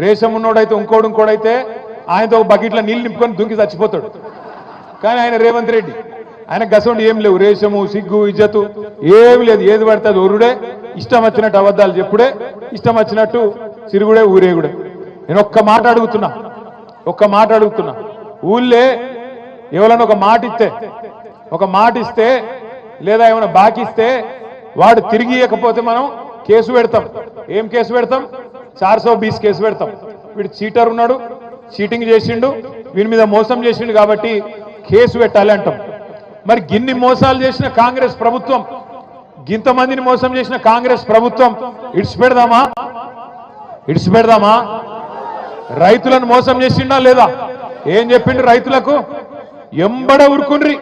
రేషం ఉన్నోడైతే ఇంకోడైతే ఆయనతో ఒక బకెట్ల నీళ్ళు నింపుకొని దుంకి చచ్చిపోతాడు. కానీ ఆయన రేవంత్ రెడ్డి ఆయన గసండి ఏం లేవు, రేషము సిగ్గు ఇజ్జతు ఏమి లేదు. ఏది పడితే అది ఒరుడే, ఇష్టం వచ్చినట్టు అబద్ధాలు చెప్పుడే, ఇష్టం వచ్చినట్టు సిరుగుడే ఊరేగుడే. నేను ఒక్క మాట అడుగుతున్నా, ఊళ్ళే ఎవరైనా ఒక మాట ఇస్తే లేదా ఏమైనా బాకిస్తే వాడు తిరిగి ఇవ్వకపోతే మనం కేసు పెడతాం. ఏం కేసు పెడతాం? 420 కేసు పెడతాం. వీడు చీటర్ ఉన్నాడు, చీటింగ్ చేసిండు, వీని మీద మోసం చేసిండు కాబట్టి కేసు పెట్టాలి అంటాం. మరి గిన్ని మోసాలు చేసిన కాంగ్రెస్ ప్రభుత్వం, గింతమందిని మోసం చేసిన కాంగ్రెస్ ప్రభుత్వం ఇడిచిపెడదామా? రైతులను మోసం చేసిండా లేదా? ఏం చెప్పిండు రైతులకు? ఎంబడే ఊరుకుండ్రి.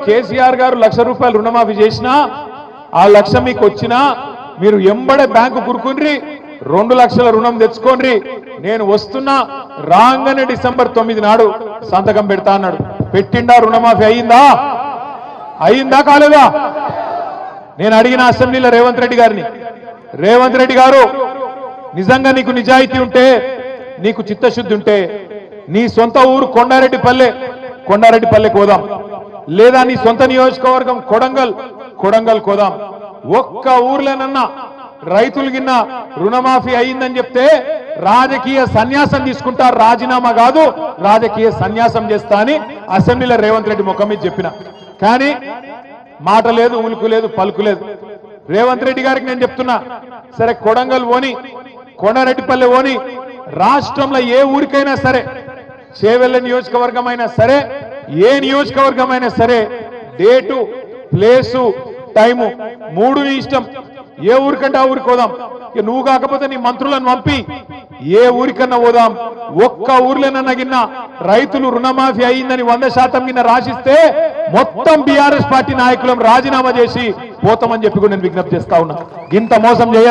కేసీఆర్ గారు 1,00,000 రూపాయలు రుణమాఫీ చేసినా, ఆ 1,00,000 మీకు వచ్చినా మీరు ఎంబడే బ్యాంకు కురుకుండ్రి, 2 లక్షల రుణం తెచ్చుకోండి, నేను వస్తున్నా, రాగానే డిసెంబర్ 9 నాడు సంతకం పెడతా అన్నాడు. పెట్టిండా? రుణమాఫీ అయిందా కాలేదా? నేను అడిగిన అసెంబ్లీలో రేవంత్ రెడ్డి గారు నిజంగా నీకు నిజాయితీ ఉంటే, నీకు చిత్తశుద్ధి ఉంటే నీ సొంత ఊరు కొండారెడ్డిపల్లె కోదాం, లేదా నీ సొంత నియోజకవర్గం కొడంగల్ కోదాం. ఒక్క ఊర్లోనన్నా రైతులు గిన్న రుణమాఫీ అయిందని చెప్తే రాజకీయ సన్యాసం తీసుకుంటా, రాజీనామా కాదు రాజకీయ సన్యాసం చేస్తా అని అసెంబ్లీలో రేవంత్ రెడ్డి ముఖం మీద చెప్పిన. కానీ మాట లేదు, ఉలుకు లేదు, పలుకు లేదు. రేవంత్ రెడ్డి గారికి నేను చెప్తున్నా, సరే కొడంగల్ ఓని, కొండారెడ్డిపల్లె ఓని, రాష్ట్రంలో ఏ ఊరికైనా సరే, చేవెళ్ళ నియోజకవర్గం అయినా సరే, ఏ నియోజకవర్గం అయినా సరే, డేటు, ప్లేసు, టైము 3 ఇష్టం. ఏ ఊరికంటే ఆ ఊరికి పోదాం. నువ్వు కాకపోతే నీ మంత్రులను పంపి ఏ ఊరికన్నా పోదాం. ఒక్క ఊర్లోనన్నా గిన్న రైతులు రుణమాఫీ అయిందని 100% గిన్న రాసిస్తే మొత్తం బీఆర్ఎస్ పార్టీ నాయకులను రాజీనామా చేసి పోతామని చెప్పి కూడా నేను విజ్ఞప్తి చేస్తా ఉన్నా. ఇంత మోసం చేయ